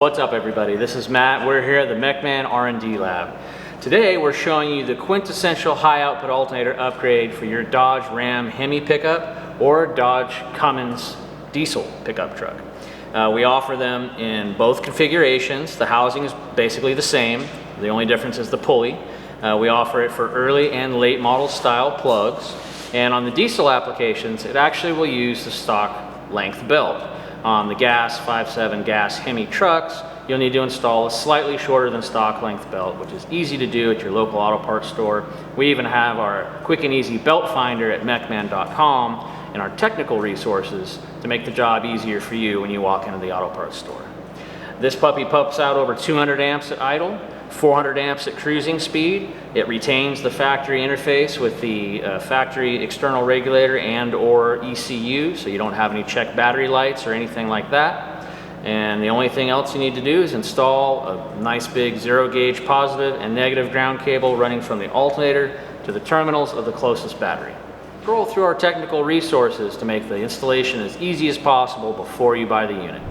What's up everybody, this is Matt. We're here at the Mechman R&D lab. Today we're showing you the quintessential high output alternator upgrade for your Dodge Ram Hemi pickup or Dodge Cummins diesel pickup truck. We offer them in both configurations. The housing is basically the same. The only difference is the pulley. We offer it for early and late model style plugs. And on the diesel applications, it actually will use the stock length belt. On the gas 5.7 gas Hemi trucks, you'll need to install a slightly shorter than stock length belt, which is easy to do at your local auto parts store. We even have our quick and easy belt finder at mechman.com and our technical resources to make the job easier for you when you walk into the auto parts store. This puppy pumps out over 200 amps at idle, 400 amps at cruising speed. It retains the factory interface with the factory external regulator and or ECU, so you don't have any check battery lights or anything like that. And the only thing else you need to do is install a nice big 0 gauge positive and negative ground cable running from the alternator to the terminals of the closest battery. Scroll through our technical resources to make the installation as easy as possible before you buy the unit.